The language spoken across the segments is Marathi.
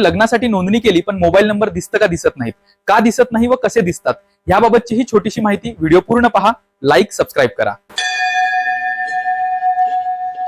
लग्नासाठी नोंदणी केली पण मोबाईल नंबर दिसतं का दिसत नाहीत, का दिसत नाही व कसे दिसतात, याबाबतची ही छोटीशी माहिती व्हिडिओ पूर्ण पहा, लाईक सबस्क्राईब करा.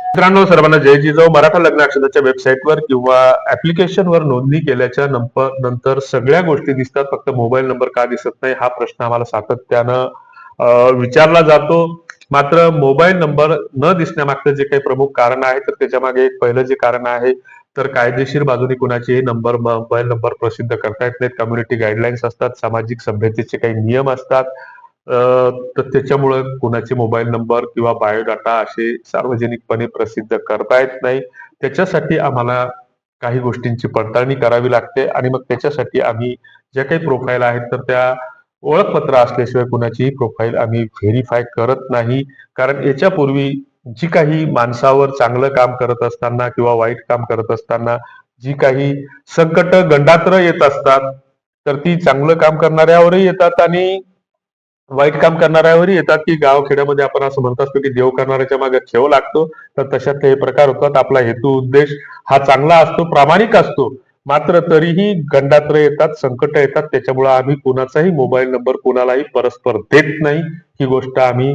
मित्रांनो, सर्वांना जय जिजाऊ. मराठा लग्न अक्षताच्या वेबसाईटवर किंवा ऍप्लिकेशनवर नोंदणी केल्याच्या नंतर सगळ्या गोष्टी दिसतात, फक्त मोबाईल नंबर का दिसत नाही हा प्रश्न आम्हाला सातत्यानं विचारला जातो. मात्र मोबाईल नंबर न दिसण्यामागचं जे काही प्रमुख कारण आहे तर त्याच्या मागे एक पहिलं जे कारण आहे तर कायदेशीर बाजूने कुणाचेही मोबाईल नंबर प्रसिद्ध करता येत नाहीत. कम्युनिटी गाईडलाईन्स असतात, सामाजिक सभ्यतेचे काही नियम असतात. तर त्याच्यामुळे कुणाचे मोबाईल नंबर किंवा बायोडाटा असे सार्वजनिकपणे प्रसिद्ध करता येत नाही. त्याच्यासाठी आम्हाला काही गोष्टींची पडताळणी करावी लागते आणि मग त्याच्यासाठी आम्ही ज्या काही प्रोफाईल आहेत तर त्या ओळखपत्र असल्याशिवाय कुणाचीही प्रोफाईल आम्ही व्हेरीफाय करत नाही. कारण याच्यापूर्वी जी काही माणसावर चांगलं काम करत असताना किंवा वाईट काम करत असताना जी काही संकट गंडात्र येत असतात तर ती चांगलं काम करणाऱ्यावरही येतात आणि वाईट काम करणाऱ्यावरही येतात. की गावखेड्यामध्ये आपण असं म्हणत असतो की देव करणाऱ्याच्या मागे ठेव लागतो, तर तशातले हे प्रकार होतात. आपला हेतू उद्देश हा चांगला असतो, प्रामाणिक असतो, मात्र तरीही गंडात्र येतात, संकट येतात. त्याच्यामुळे आम्ही कुणाचाही मोबाईल नंबर कुणालाही परस्पर देत नाही. ही गोष्ट आम्ही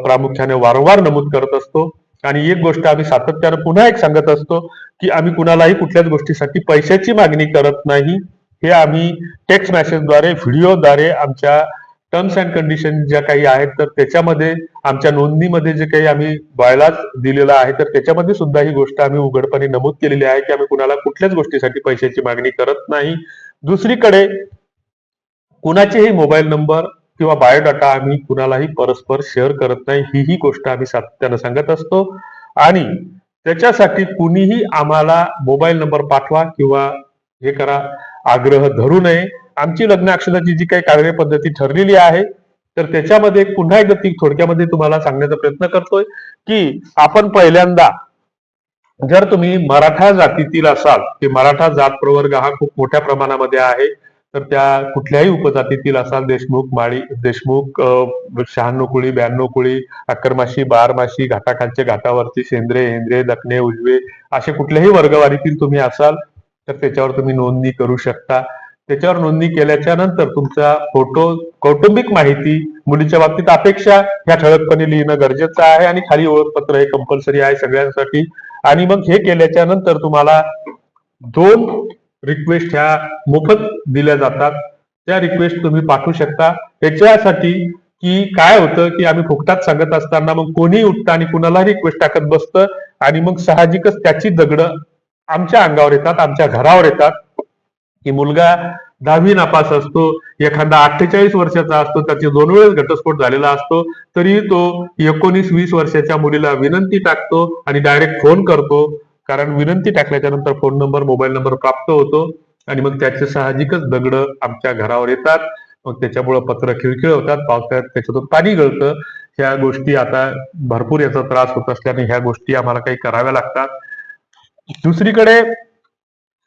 प्रामुख्याने वारंवार नमूद करत असतो. आणि एक गोष्ट आम्ही सातत्यानं पुन्हा एक सांगत असतो की आम्ही कुणालाही कुठल्याच गोष्टीसाठी पैशाची मागणी करत नाही. हे आम्ही टेक्स्ट मेसेजद्वारे, व्हिडिओद्वारे आमच्या टर्म्स अँड कंडिशन ज्या काही आहेत तर त्याच्यामध्ये आमच्या नोंदणीमध्ये जे काही आम्ही बायलाच दिलेलं आहे तर त्याच्यामध्ये सुद्धा ही गोष्ट आम्ही उघडपणे नमूद केलेली आहे की आम्ही कुणाला कुठल्याच गोष्टीसाठी पैशाची मागणी करत नाही. दुसरीकडे कुणाचेही मोबाईल नंबर किंवा बायोडाटा आम्ही कुणालाही परस्पर शेअर करत नाही, ही गोष्ट आम्ही सातत्यानं सांगत असतो. आणि त्याच्यासाठी कुणीही आम्हाला मोबाईल नंबर पाठवा किंवा हे करा आग्रह धरू नये. आमची लग्न अक्षताची जी काही कार्यपद्धती ठरलेली आहे तर त्याच्यामध्ये पुन्हा एकदा ती थोडक्यामध्ये तुम्हाला सांगण्याचा प्रयत्न करतोय की आपण पहिल्यांदा जर तुम्ही मराठा जातीतील असाल, की मराठा जात प्रवर्ग हा खूप मोठ्या प्रमाणामध्ये आहे, तर त्या कुठल्याही उपजातीतील असाल, देशमुख, माळी, देशमुख, 96 कुळी, 92 कुळी, अक्करमाशी, बारमाशी, घाटाखालचे, घाटावरचे, शेंद्रे, हेंद्रे, दखने, उजवे असे कुठल्याही वर्गवारीतील तुम्ही असाल तर त्याच्यावर तुम्ही नोंदणी करू शकता. त्याच्यावर नोंदणी केल्याच्या नंतर तुमचा फोटो, कौटुंबिक माहिती, मुलीच्या बाबतीत अपेक्षा ह्या ठळकपणे लिहिणं गरजेचं आहे आणि खाली ओळखपत्र हे कंपल्सरी आहे सगळ्यांसाठी. आणि मग हे केल्याच्या नंतर तुम्हाला 2 रिक्वेस्ट ह्या मोफत दिल्या जातात. त्या रिक्वेस्ट तुम्ही पाठवू शकता. याच्यासाठी की काय होतं की आम्ही फुकटात सांगत असताना मग कोणी उठतं आणि कुणाला रिक्वेस्ट टाकत बसतं आणि मग साहजिकच त्याची दगडं आमच्या अंगावर येतात, आमच्या घरावर येतात. की मुलगा 10वी नापास असतो, एखादा 48 वर्षाचा असतो, त्याचे 2 वेळेस घटस्फोट झालेला असतो, तरी तो 19-20 वर्षाच्या मुलीला विनंती टाकतो आणि डायरेक्ट फोन करतो. कारण विनंती टाकल्याच्या नंतर फोन नंबर, मोबाईल नंबर प्राप्त होतो आणि मग त्याचे साहजिकच दगड आमच्या घरावर येतात. मग त्याच्यामुळे पत्र खिळखिळ होतात, पावसाळ्यात त्याच्यातून पाणी गळतं. ह्या गोष्टी आता भरपूर याचा त्रास होत असल्याने ह्या गोष्टी आम्हाला काही कराव्या लागतात. दुसरीकडे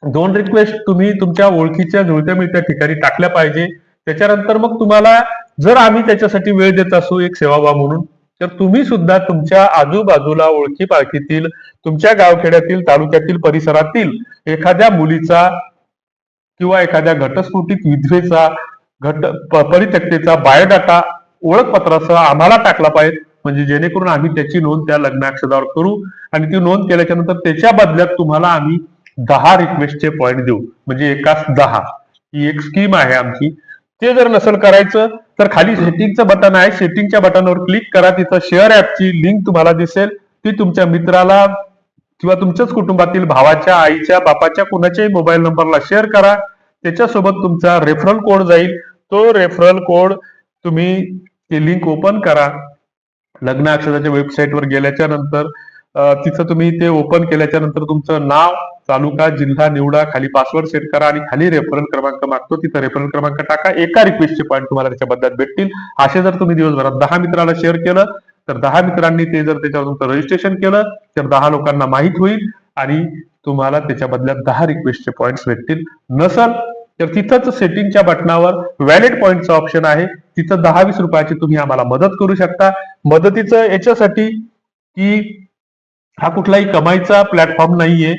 2 रिक्वेस्ट तुम्ही तुमच्या ओळखीच्या जुळत्या मिळत्या ठिकाणी टाकल्या पाहिजे. त्याच्यानंतर मग तुम्हाला जर आम्ही त्याच्यासाठी वेळ देत असू एक सेवाभाव म्हणून, तर तुम्ही सुद्धा तुमच्या आजूबाजूला ओळखी पाळखीतील, तुमच्या गावखेड्यातील, तालुक्यातील, परिसरातील एखाद्या मुलीचा किंवा एखाद्या घटस्फोटित विधवेचा, परित्यक्तेचा बायोडाटा ओळखपत्रासह आम्हाला टाकला पाहिजे. म्हणजे जेणेकरून आम्ही त्याची नोंद त्या लग्न अक्षतावर करू आणि ती नोंद केल्याच्या नंतर त्याच्या बदल्यात तुम्हाला आम्ही 10 रिक्वेस्टचे पॉईंट देऊ. म्हणजे एकाच 10 ही एक स्कीम आहे आमची. ते जर नसेल करायचं तर खाली सेटिंगचं बटन आहे, सेटिंगच्या बटनवर क्लिक करा. तिथं शेअर ऍपची लिंक तुम्हाला दिसेल, ती तुमच्या मित्राला किंवा तुमच्याच कुटुंबातील भावाच्या, आईच्या, बापाच्या कुणाच्याही मोबाईल नंबरला शेअर करा. त्याच्यासोबत तुमचा रेफरल कोड जाईल. तो रेफरल कोड तुम्ही ती लिंक ओपन करा. लग्न अक्षताच्या वेबसाईटवर गेल्याच्या नंतर तिथं तुम्ही ते ओपन केल्याच्या नंतर तुमचं नाव, तालुका, जिल्हा निवडा, खाली पासवर्ड सेट करा आणि खाली रेफरल क्रमांक मागतो, तिथं रेफरल क्रमांक टाका. एका रिक्वेस्टचे पॉईंट तुम्हाला त्याच्या बदल्यात भेटतील. असे जर तुम्ही दिवसभरात 10 मित्राला शेअर केलं तर 10 मित्रांनी ते जर त्याच्यावर तुमचं रजिस्ट्रेशन केलं तर 10 लोकांना माहित होईल आणि तुम्हाला त्याच्या बदल्यात 10 रिक्वेस्टचे पॉईंट्स भेटतील. नसल तर तिथंच सेटिंगच्या बटनावर व्हॅलिड पॉईंटचं ऑप्शन आहे, तिथं 10-20 रुपयाची तुम्ही आम्हाला मदत करू शकता. मदतीचं याच्यासाठी की हा कुठलाही कमाईचा प्लॅटफॉर्म नाहीये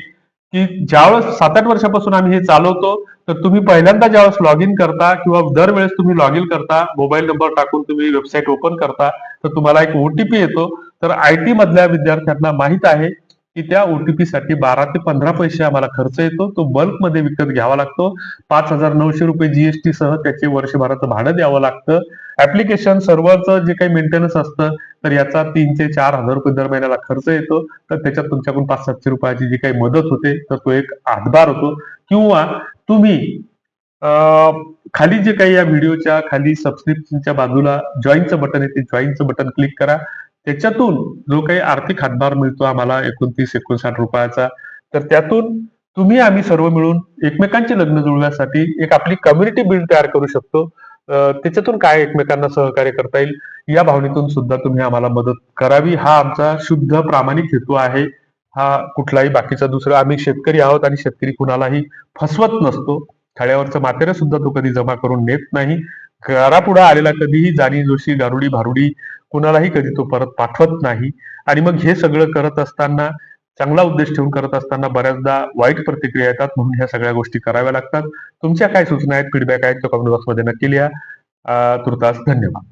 की ज्यावेळेस 7-8 वर्षापासून आम्ही हे चालवतो, तर तुम्ही पहिल्यांदा ज्यावेळेस लॉग इन करता किंवा दरवेळेस तुम्ही लॉग इन करता, मोबाईल नंबर टाकून तुम्ही वेबसाईट ओपन करता, तर तुम्हाला एक ओटीपी येतो. तर आयटी मधल्या विद्यार्थ्यांना माहित आहे की त्या ओटीपी साठी 12 ते 15 पैसे आम्हाला खर्च येतो. तो बल्कमध्ये विकत घ्यावा लागतो. 5,900 रुपये जीएसटी सह त्याचे वर्षभराचं भाडं द्यावं लागतं. ऍप्लिकेशन सर्व्हरचं जे काही मेंटेनन्स असतं, तर याचा 3 ते 4,000 रुपये दर महिन्याला खर्च येतो. तर त्याच्यात तुमच्याकडून 500-700 रुपयाची जी काही मदत होते, तर तो एक हातभार होतो. किंवा तुम्ही खाली जे काही या व्हिडिओच्या खाली सबस्क्रिप्शनच्या बाजूला जॉईनचं बटन आहे, ते जॉईनचं बटन क्लिक करा. त्याच्यातून जो काही आर्थिक हातभार मिळतो आम्हाला 29-59 रुपयाचा, तर त्यातून तुम्ही आम्ही सर्व मिळून एकमेकांचे लग्न जुळण्यासाठी एक आपली कम्युनिटी बिल्ड तयार करू शकतो. त्याच्यातून काय एकमेकांना सहकार्य करता येईल या भावनेतून सुद्धा तुम्ही आम्हाला मदत करावी, हा आमचा शुद्ध प्रामाणिक हेतू आहे. हा कुठलाही बाकीचा दुसरा, आम्ही शेतकरी आहोत आणि शेतकरी कुणालाही फसवत नसतो. थाळ्यावरचं मातेरं सुद्धा तो कधी जमा करून नेत नाही. घरापुढे आलेला कधीही जाणी जोशी गारुडी भारुडी कुणालाही कधी तो परत पाठवत नाही. आणि मग हे सगळं करत असताना, चांगला उद्देश ठेवून करत असताना बऱ्याचदा वाईट प्रतिक्रिया येतात, म्हणून ह्या सगळ्या गोष्टी कराव्या लागतात. तुमच्या काय सूचना आहेत, फीडबॅक आहेत, तो कमेंट बॉक्समध्ये नक्की लिहा. तुर्तास धन्यवाद.